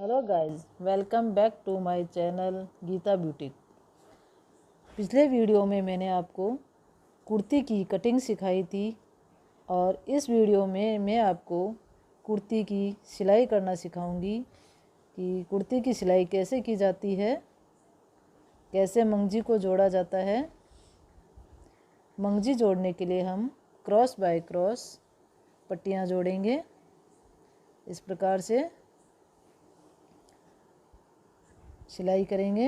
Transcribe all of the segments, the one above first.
Hello guys, welcome back to my channel Geeta Beauty. पिछले video में मैंने आपको कुर्ती की कटिंग सिखाई थी और इस वीडियो में मैं आपको कुर्ती की सिलाई करना सिखाऊंगी कि कुर्ती की सिलाई कैसे की जाती है, कैसे मंगजी को जोड़ा जाता है। मंगजी जोड़ने के लिए हम क्रॉस बाय क्रॉस पट्टियाँ जोड़ेंगे। इस प्रकार से सिलाई करेंगे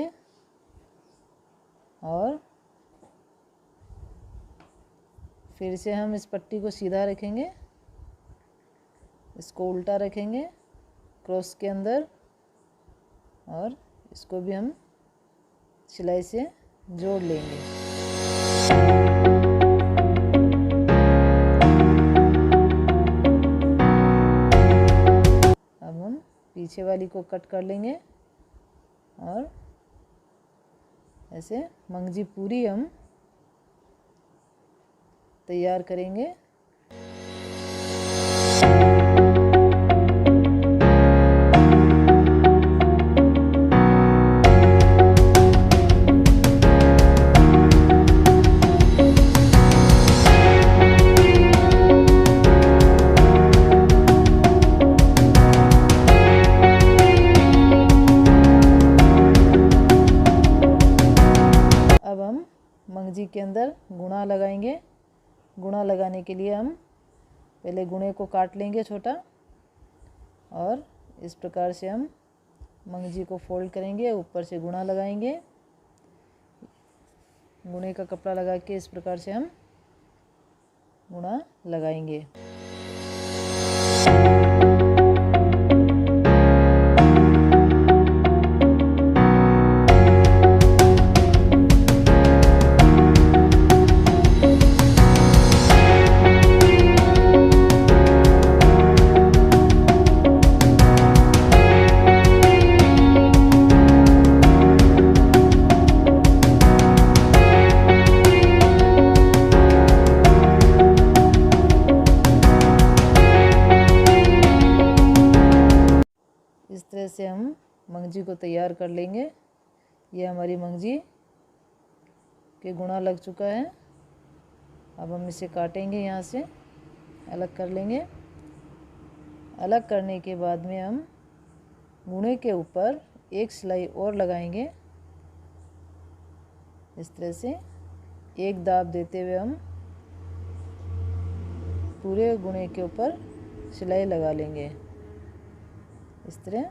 और फिर से हम इस पट्टी को सीधा रखेंगे, इसको उल्टा रखेंगे क्रॉस के अंदर और इसको भी हम सिलाई से जोड़ लेंगे। अब हम पीछे वाली को कट कर लेंगे और ऐसे मंगजी पूरी हम तैयार करेंगे। अब हम मंगजी के अंदर गुणा लगाएंगे। गुणा लगाने के लिए हम पहले गुणे को काट लेंगे छोटा और इस प्रकार से हम मंगजी को फोल्ड करेंगे, ऊपर से गुणा लगाएंगे। गुणे का कपड़ा लगा के इस प्रकार से हम गुणा लगाएंगे। इस तरह से हम मंगजी को तैयार कर लेंगे। ये हमारी मंगजी के गुणा लग चुका है। अब हम इसे काटेंगे, यहाँ से अलग कर लेंगे। अलग करने के बाद में हम गुणे के ऊपर एक सिलाई और लगाएंगे। इस तरह से एक दाब देते हुए हम पूरे गुणे के ऊपर सिलाई लगा लेंगे। इस तरह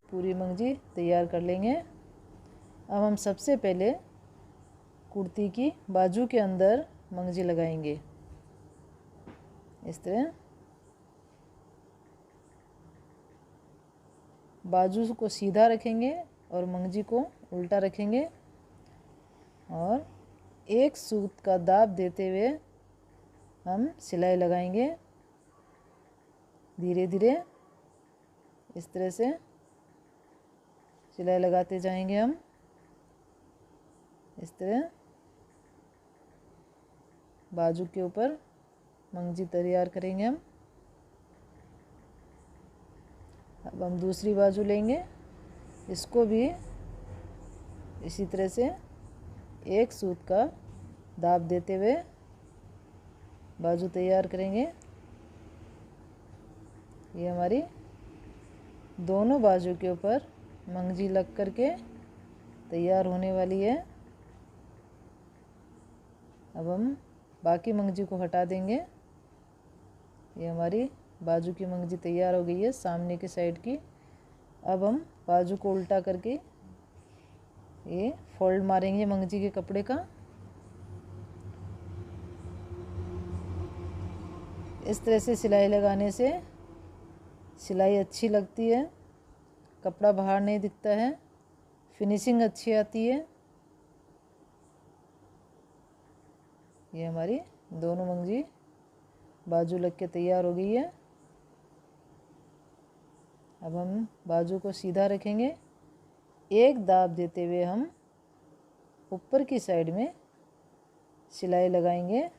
पूरी मंगजी तैयार कर लेंगे। अब हम सबसे पहले कुर्ती की बाजू के अंदर मंगजी लगाएंगे। इस तरह बाजू को सीधा रखेंगे और मंगजी को उल्टा रखेंगे और एक सूत का दाब देते हुए हम सिलाई लगाएंगे धीरे धीरे। इस तरह से सिलाई लगाते जाएंगे हम। इस तरह बाजू के ऊपर मंगजी तैयार करेंगे हम। अब हम दूसरी बाजू लेंगे, इसको भी इसी तरह से एक सूत का दाब देते हुए बाजू तैयार करेंगे। ये हमारी दोनों बाजू के ऊपर मंगजी लग करके तैयार होने वाली है। अब हम बाकी मंगजी को हटा देंगे। ये हमारी बाजू की मंगजी तैयार हो गई है सामने की साइड की। अब हम बाजू को उल्टा करके ये फोल्ड मारेंगे मंगजी के कपड़े का। इस तरह से सिलाई लगाने से सिलाई अच्छी लगती है, कपड़ा बाहर नहीं दिखता है, फिनिशिंग अच्छी आती है। ये हमारी दोनों मंगजी बाजू लग के तैयार हो गई है। अब हम बाजू को सीधा रखेंगे, एक दाब देते हुए हम ऊपर की साइड में सिलाई लगाएंगे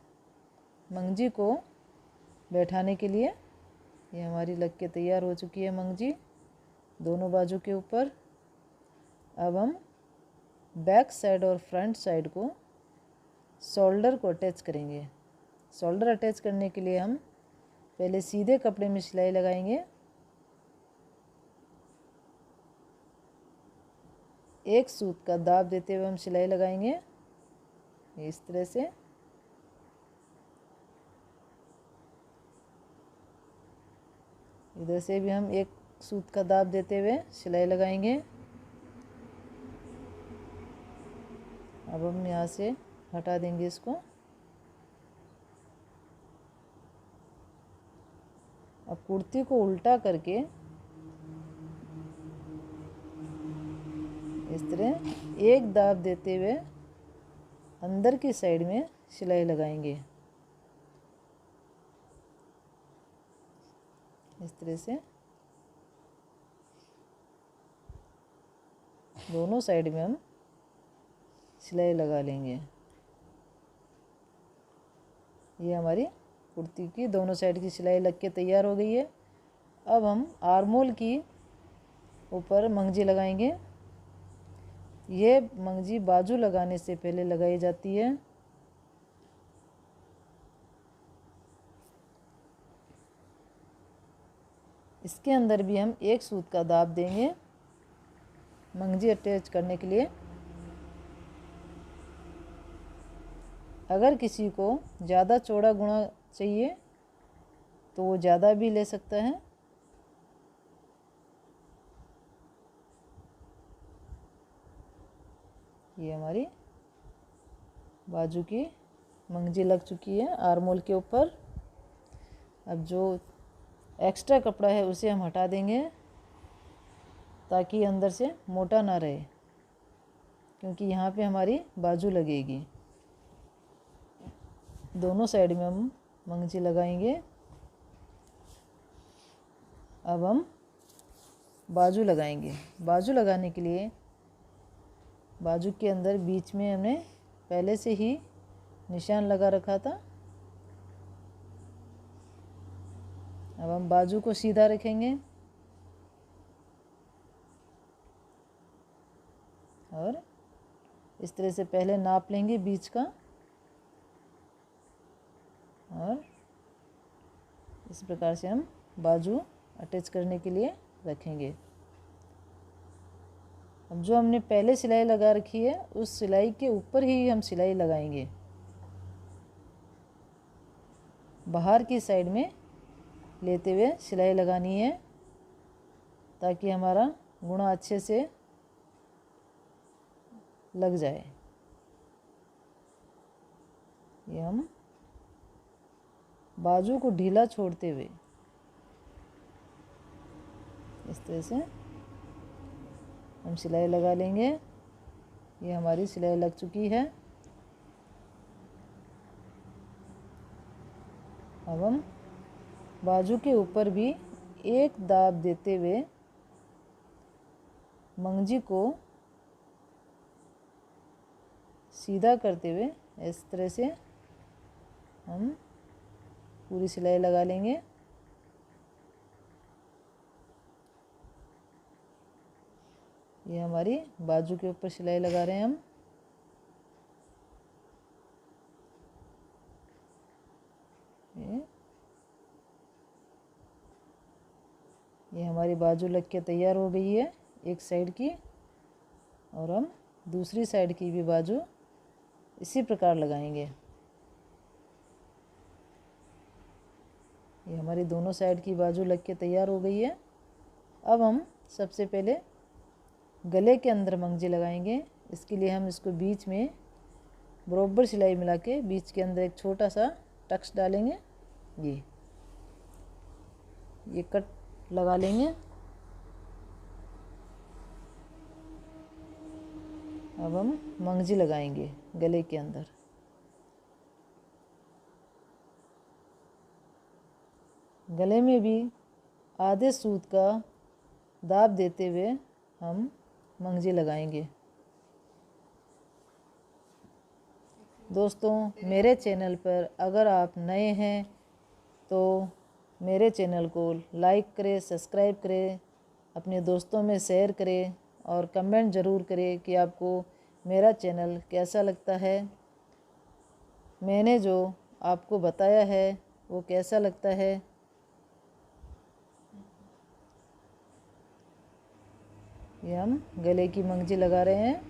मंगजी को बैठाने के लिए। ये हमारी लग के तैयार हो चुकी है मंगजी दोनों बाजू के ऊपर। अब हम बैक साइड और फ्रंट साइड को शोल्डर को अटैच करेंगे। शोल्डर अटैच करने के लिए हम पहले सीधे कपड़े में सिलाई लगाएंगे। एक सूत का दाब देते हुए हम सिलाई लगाएंगे इस तरह से। इधर से भी हम एक सूत का दाब देते हुए सिलाई लगाएंगे। अब हम यहाँ से हटा देंगे इसको। अब कुर्ती को उल्टा करके इस तरह एक दाब देते हुए अंदर की साइड में सिलाई लगाएंगे इस तरह से। दोनों साइड में हम सिलाई लगा लेंगे। ये हमारी कुर्ती की दोनों साइड की सिलाई लग के तैयार हो गई है। अब हम आर्मोल की ऊपर मंगजी लगाएंगे। ये मंगजी बाजू लगाने से पहले लगाई जाती है। इसके अंदर भी हम एक सूत का दाब देंगे मंगजी अटैच करने के लिए। अगर किसी को ज़्यादा चौड़ा गुणा चाहिए तो वो ज़्यादा भी ले सकता है। ये हमारी बाजू की मंगजी लग चुकी है आर्मोल के ऊपर। अब जो एक्स्ट्रा कपड़ा है उसे हम हटा देंगे ताकि अंदर से मोटा ना रहे, क्योंकि यहाँ पे हमारी बाजू लगेगी। दोनों साइड में हम मंगजी लगाएंगे। अब हम बाजू लगाएंगे। बाजू लगाने के लिए बाजू के अंदर बीच में हमने पहले से ही निशान लगा रखा था। अब हम बाजू को सीधा रखेंगे और इस तरह से पहले नाप लेंगे बीच का और इस प्रकार से हम बाजू अटैच करने के लिए रखेंगे। अब जो हमने पहले सिलाई लगा रखी है उस सिलाई के ऊपर ही हम सिलाई लगाएंगे। बाहर की साइड में लेते हुए सिलाई लगानी है ताकि हमारा गुणा अच्छे से लग जाए। ये हम बाजू को ढीला छोड़ते हुए इस तरह से हम सिलाई लगा लेंगे। ये हमारी सिलाई लग चुकी है। अब हम बाजू के ऊपर भी एक दाब देते हुए मंगजी को सीधा करते हुए इस तरह से हम पूरी सिलाई लगा लेंगे। ये हमारी बाजू के ऊपर सिलाई लगा रहे हैं हम। ये हमारी बाजू लग के तैयार हो गई है एक साइड की, और हम दूसरी साइड की भी बाजू इसी प्रकार लगाएंगे। ये हमारी दोनों साइड की बाजू लग के तैयार हो गई है। अब हम सबसे पहले गले के अंदर मंगजी लगाएंगे। इसके लिए हम इसको बीच में बराबर सिलाई मिला के बीच के अंदर एक छोटा सा टक्स डालेंगे। ये कट लगा लेंगे। अब हम मंगजी लगाएंगे गले के अंदर। गले में भी आधे सूत का दाब देते हुए हम मंगजी लगाएंगे। दोस्तों, मेरे चैनल पर अगर आप नए हैं तो मेरे चैनल को लाइक करें, सब्सक्राइब करें, अपने दोस्तों में शेयर करें और कमेंट ज़रूर करें कि आपको मेरा चैनल कैसा लगता है, मैंने जो आपको बताया है वो कैसा लगता है। ये हम गले की मंगजी लगा रहे हैं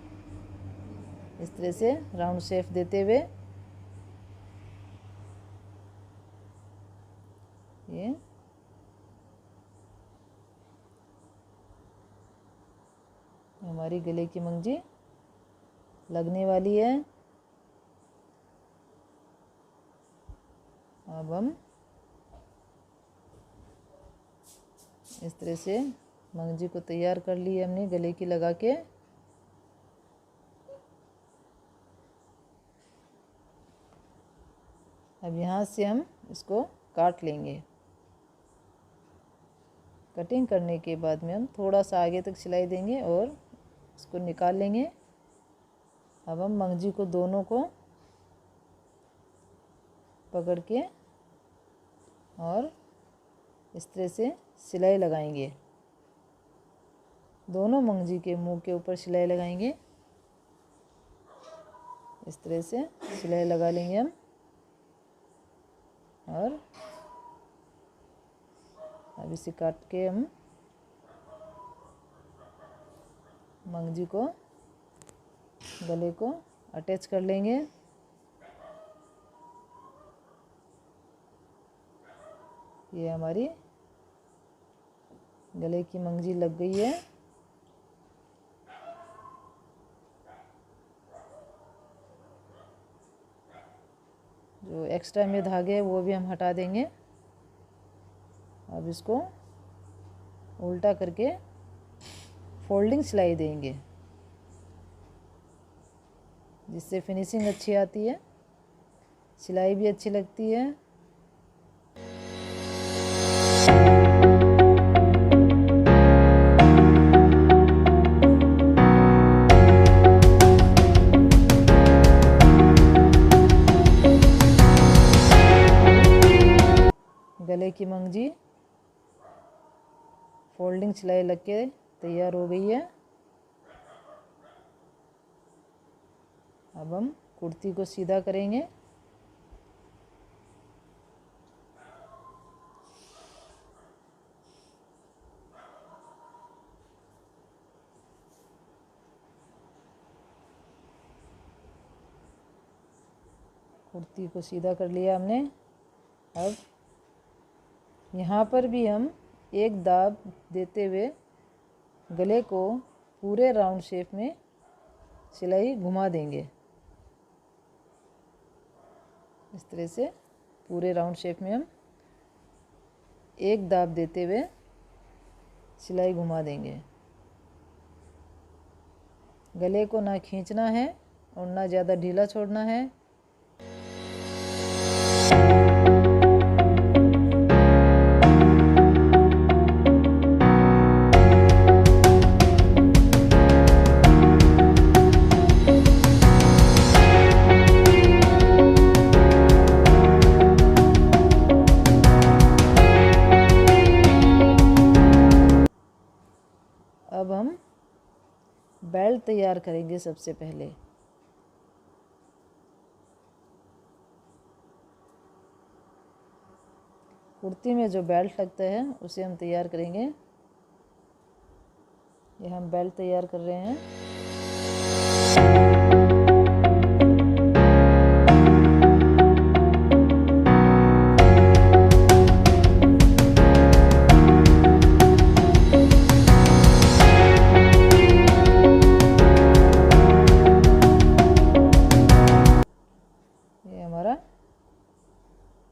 इस तरह से राउंड शेप देते हुए। ये हमारी गले की मंगजी लगने वाली है। अब हम इस तरह से मंगजी को तैयार कर ली है हमने गले की लगा के। अब यहाँ से हम इसको काट लेंगे। कटिंग करने के बाद में हम थोड़ा सा आगे तक सिलाई देंगे और इसको निकाल लेंगे। अब हम मंगजी को दोनों को पकड़ के और इस तरह से सिलाई लगाएंगे। दोनों मंगजी के मुंह के ऊपर सिलाई लगाएंगे। इस तरह से सिलाई लगा लेंगे हम और अब इसे काट के हम मंगजी को गले को अटैच कर लेंगे। ये हमारी गले की मंगजी लग गई है। जो एक्स्ट्रा में धागे है वो भी हम हटा देंगे। अब इसको उल्टा करके फोल्डिंग सिलाई देंगे जिससे फिनिशिंग अच्छी आती है, सिलाई भी अच्छी लगती है। गले की मंगजी फोल्डिंग सिलाई लग के तैयार हो गई है। अब हम कुर्ती को सीधा करेंगे। कुर्ती को सीधा कर लिया हमने। अब यहाँ पर भी हम एक दाब देते हुए गले को पूरे राउंड शेप में सिलाई घुमा देंगे। इस तरह से पूरे राउंड शेप में हम एक दाब देते हुए सिलाई घुमा देंगे। गले को ना खींचना है और ना ज़्यादा ढीला छोड़ना है। अब हम बेल्ट तैयार करेंगे। सबसे पहले कुर्ती में जो बेल्ट लगता है उसे हम तैयार करेंगे। ये हम बेल्ट तैयार कर रहे हैं।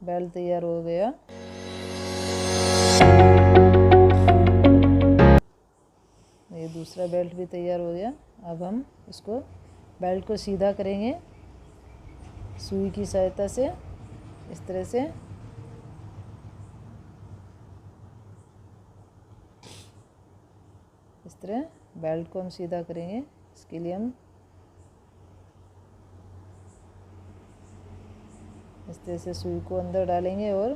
बेल्ट तैयार हो गया। ये दूसरा बेल्ट भी तैयार हो गया। अब हम इसको बेल्ट को सीधा करेंगे सुई की सहायता से। इस तरह से इस तरह बेल्ट को हम सीधा करेंगे। इसके लिए हम इस तरह से सुई को अंदर डालेंगे और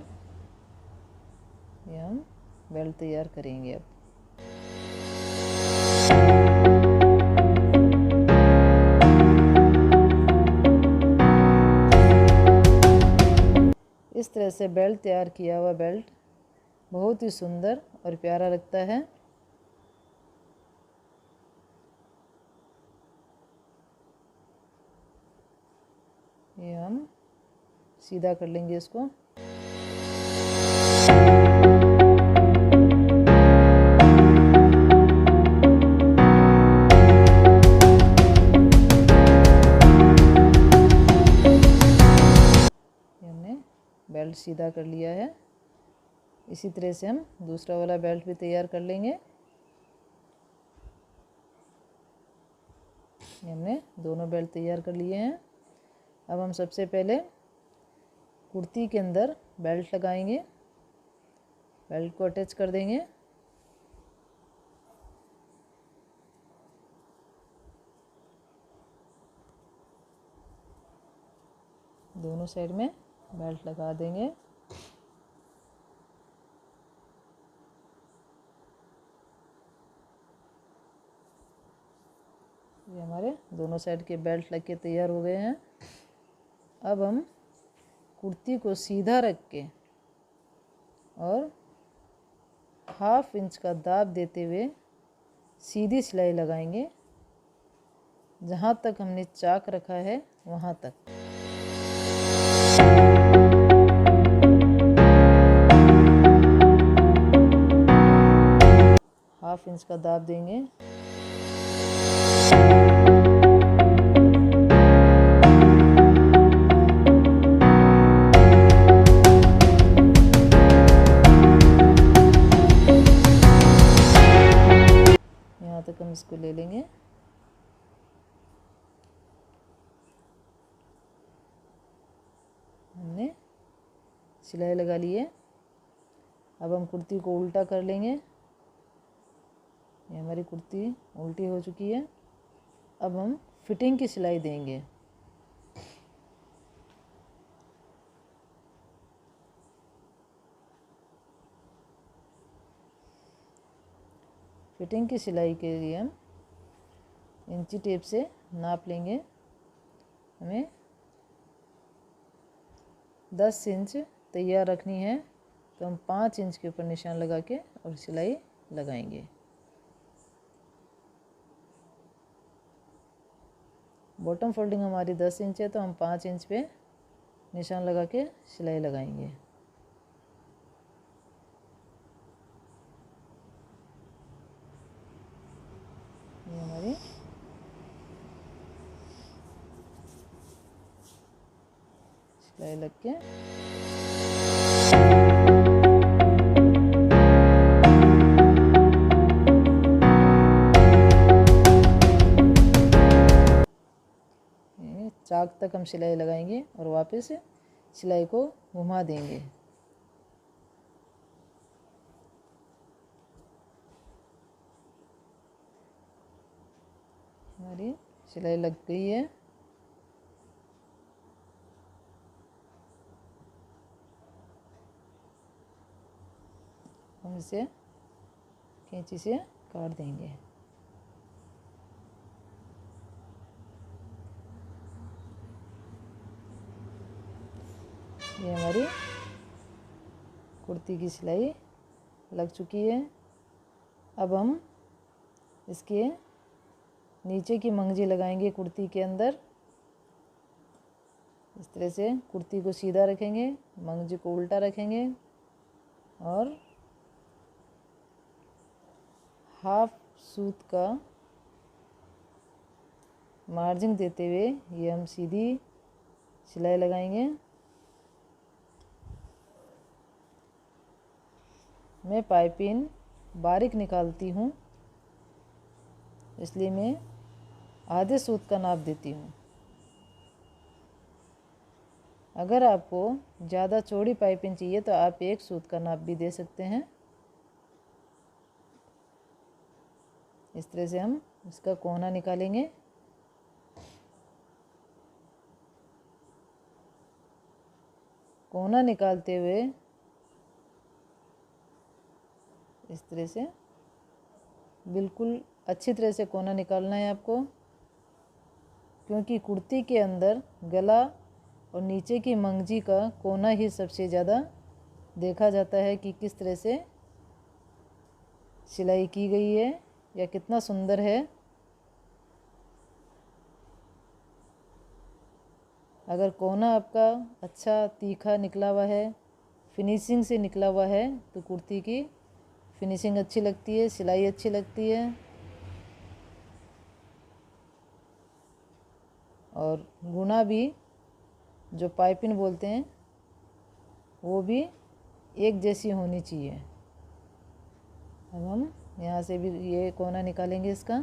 ये हम बेल्ट तैयार करेंगे। अब इस तरह से बेल्ट तैयार किया हुआ बेल्ट बहुत ही सुंदर और प्यारा लगता है। ये हम सीधा कर लेंगे इसको। हमने बेल्ट सीधा कर लिया है। इसी तरह से हम दूसरा वाला बेल्ट भी तैयार कर लेंगे। हमने दोनों बेल्ट तैयार कर लिए हैं। अब हम सबसे पहले कुर्ती के अंदर बेल्ट लगाएंगे। बेल्ट को अटैच कर देंगे। दोनों साइड में बेल्ट लगा देंगे। ये हमारे दोनों साइड के बेल्ट लग के तैयार हो गए हैं। अब हम कुर्ती को सीधा रख के और 1/2 इंच का दाब देते हुए सीधी सिलाई लगाएंगे। जहाँ तक हमने चाक रखा है वहाँ तक। हाफ इंच का दाब देंगे। यहाँ तक हम इसको ले लेंगे। हमने सिलाई लगा ली है। अब हम कुर्ती को उल्टा कर लेंगे। ये हमारी कुर्ती उल्टी हो चुकी है। अब हम फिटिंग की सिलाई देंगे। फिटिंग की सिलाई के लिए हम इंची टेप से नाप लेंगे। हमें 10 इंच तैयार रखनी है, तो हम 5 इंच के ऊपर निशान लगा के और सिलाई लगाएंगे। बॉटम फोल्डिंग हमारी 10 इंच है, तो हम 5 इंच पे निशान लगा के सिलाई लगाएंगे। ये हमारी सिलाई लग के चाक तक हम सिलाई लगाएंगे और वापस सिलाई को घुमा देंगे। हमारी सिलाई लग गई है। हम इसे कैंची से काट देंगे। ये हमारी कुर्ती की सिलाई लग चुकी है। अब हम इसके नीचे की मंगजी लगाएंगे कुर्ती के अंदर। इस तरह से कुर्ती को सीधा रखेंगे, मंगजी को उल्टा रखेंगे और हाफ सूत का मार्जिन देते हुए ये हम सीधी सिलाई लगाएंगे। मैं पाइपिंग बारीक निकालती हूँ, इसलिए मैं आधे सूत का नाप देती हूँ। अगर आपको ज़्यादा चौड़ी पाइपिंग चाहिए तो आप 1 सूत का नाप भी दे सकते हैं। इस तरह से हम इसका कोना निकालेंगे। कोना निकालते हुए इस तरह से बिल्कुल अच्छी तरह से कोना निकालना है आपको, क्योंकि कुर्ती के अंदर गला और नीचे की मंगजी का कोना ही सबसे ज़्यादा देखा जाता है कि किस तरह से सिलाई की गई है या कितना सुंदर है। अगर कोना आपका अच्छा तीखा निकला हुआ है, फिनिशिंग से निकला हुआ है, तो कुर्ती की फिनिशिंग अच्छी लगती है, सिलाई अच्छी लगती है और गुना भी, जो पाइपिंग बोलते हैं, वो भी एक जैसी होनी चाहिए। अब हम यहाँ से भी ये कोना निकालेंगे इसका।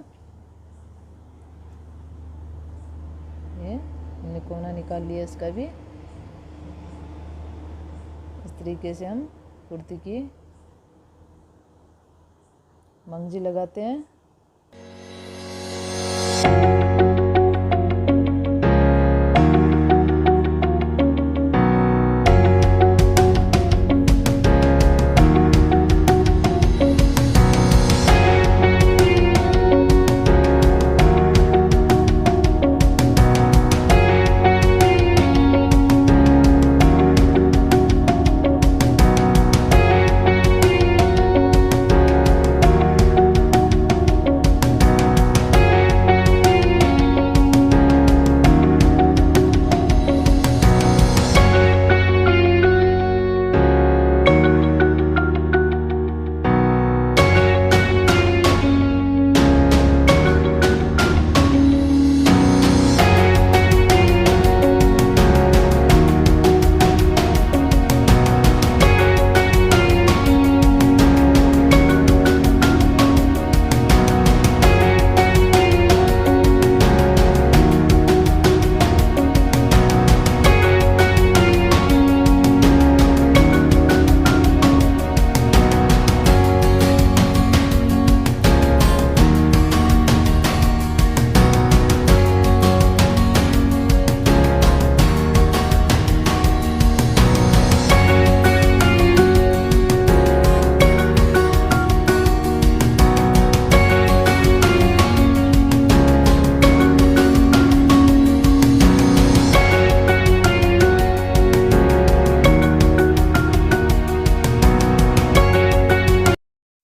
ये हमने कोना निकाल लिया इसका भी। इस तरीके से हम कुर्ती की मंगजी लगाते हैं।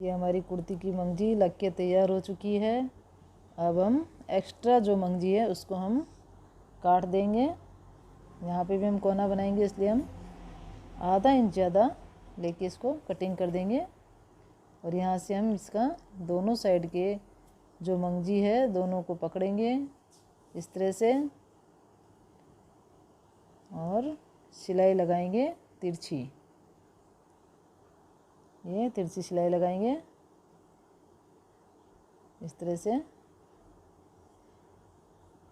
ये हमारी कुर्ती की मंगजी लग के तैयार हो चुकी है। अब हम एक्स्ट्रा जो मंगजी है उसको हम काट देंगे। यहाँ पे भी हम कोना बनाएंगे, इसलिए हम आधा इंच ज़्यादा लेके इसको कटिंग कर देंगे। और यहाँ से हम इसका दोनों साइड के जो मंगजी है दोनों को पकड़ेंगे इस तरह से और सिलाई लगाएंगे तिरछी। ये तिरछी सिलाई लगाएंगे इस तरह से,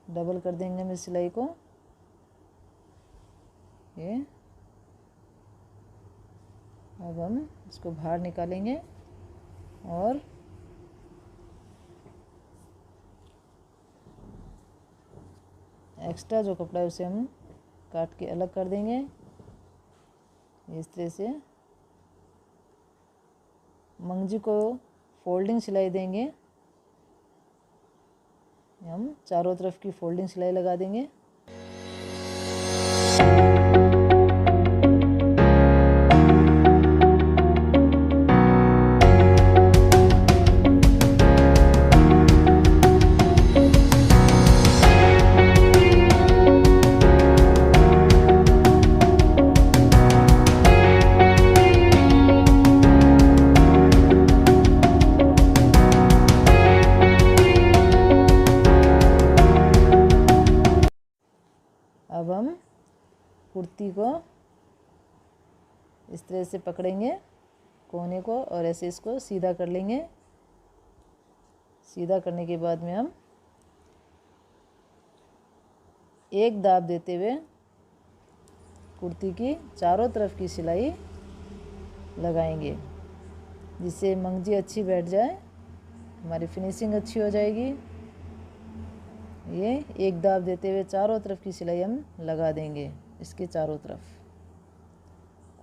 डबल कर देंगे हम इस सिलाई को। ये अब हम इसको बाहर निकालेंगे और एक्स्ट्रा जो कपड़ा है उसे हम काट के अलग कर देंगे इस तरह से। मंगजी को फोल्डिंग सिलाई देंगे, हम चारों तरफ की फोल्डिंग सिलाई लगा देंगे। अब हम कुर्ती को इस तरह से पकड़ेंगे कोने को और ऐसे इसको सीधा कर लेंगे। सीधा करने के बाद में हम एक दाब देते हुए कुर्ती की चारों तरफ की सिलाई लगाएंगे, जिससे मंगजी अच्छी बैठ जाए, हमारी फिनिशिंग अच्छी हो जाएगी। ये एक दाब देते हुए चारों तरफ की सिलाई हम लगा देंगे इसके चारों तरफ।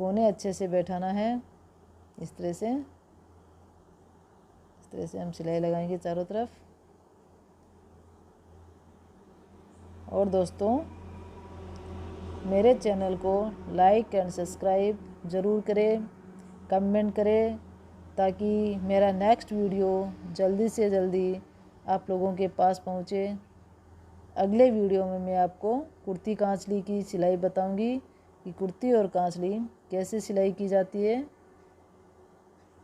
कोने अच्छे से बैठाना है। इस तरह से हम सिलाई लगाएंगे चारों तरफ। और दोस्तों, मेरे चैनल को लाइक एंड सब्सक्राइब ज़रूर करें, कमेंट करें, ताकि मेरा नेक्स्ट वीडियो जल्दी से जल्दी आप लोगों के पास पहुँचे। अगले वीडियो में मैं आपको कुर्ती कांचली की सिलाई बताऊंगी कि कुर्ती और कांचली कैसे सिलाई की जाती है।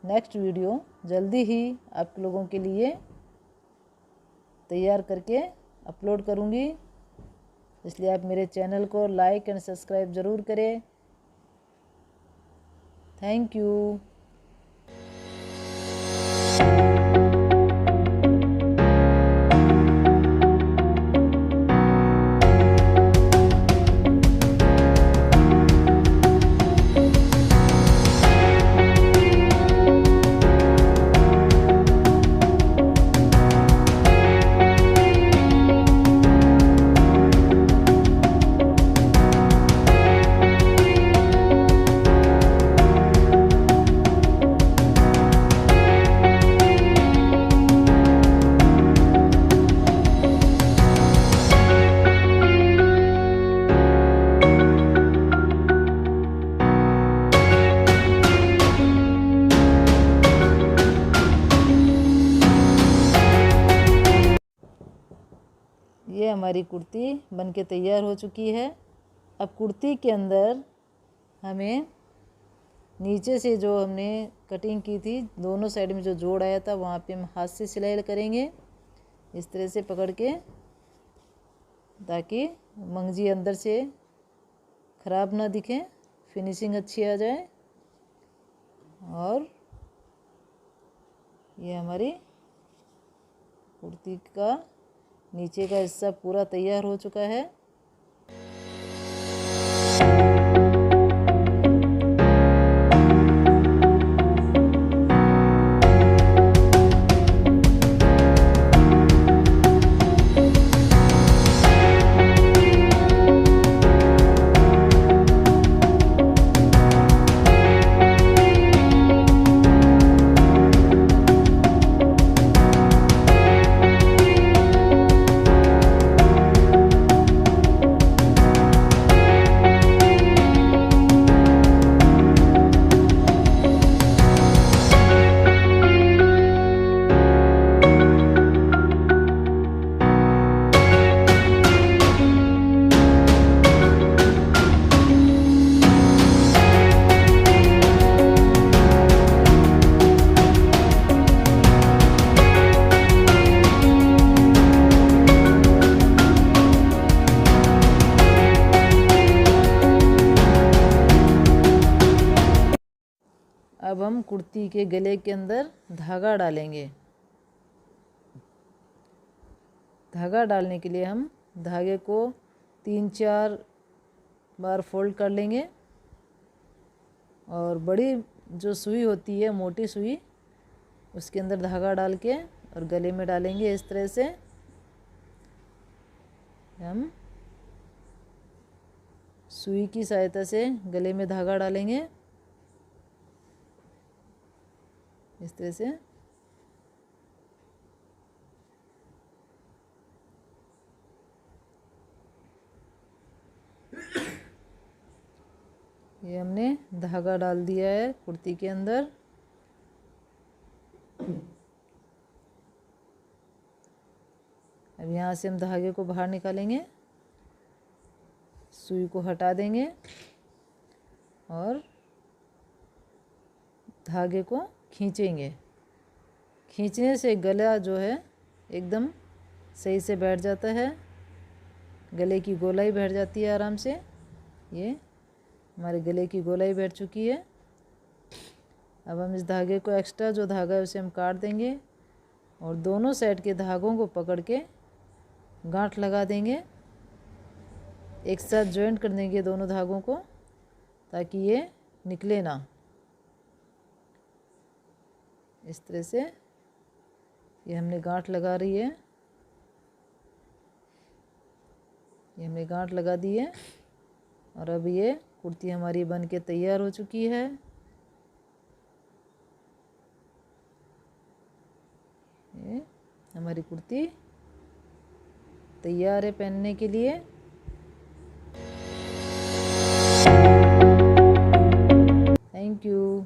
नेक्स्ट वीडियो जल्दी ही आप लोगों के लिए तैयार करके अपलोड करूंगी, इसलिए आप मेरे चैनल को लाइक एंड सब्सक्राइब ज़रूर करें। Thank you. ये हमारी कुर्ती बनके तैयार हो चुकी है। अब कुर्ती के अंदर हमें नीचे से जो हमने कटिंग की थी, दोनों साइड में जो जोड़ आया था, वहाँ पे हम हाथ से सिलाई करेंगे इस तरह से पकड़ के, ताकि मंगजी अंदर से ख़राब ना दिखे, फिनिशिंग अच्छी आ जाए। और ये हमारी कुर्ती का नीचे का हिस्सा पूरा तैयार हो चुका है। अब हम कुर्ती के गले के अंदर धागा डालेंगे। धागा डालने के लिए हम धागे को 3-4 बार फोल्ड कर लेंगे और बड़ी जो सुई होती है, मोटी सुई, उसके अंदर धागा डाल के और गले में डालेंगे। इस तरह से हम सुई की सहायता से गले में धागा डालेंगे इस तरह से। ये हमने धागा डाल दिया है कुर्ती के अंदर। अब यहाँ से हम धागे को बाहर निकालेंगे, सुई को हटा देंगे और धागे को खींचेंगे। खींचने से गला जो है एकदम सही से बैठ जाता है, गले की गोलाई बैठ जाती है आराम से। ये हमारे गले की गोलाई बैठ चुकी है। अब हम इस धागे को, एक्स्ट्रा जो धागा है उसे हम काट देंगे और दोनों साइड के धागों को पकड़ के गांठ लगा देंगे। एक साथ जॉइंट कर देंगे दोनों धागों को, ताकि ये निकले ना। इस तरह से ये हमने गांठ लगा रही है, ये हमने गांठ लगा दी है। और अब ये कुर्ती हमारी बन के तैयार हो चुकी है। ये हमारी कुर्ती तैयार है पहनने के लिए। Thank you.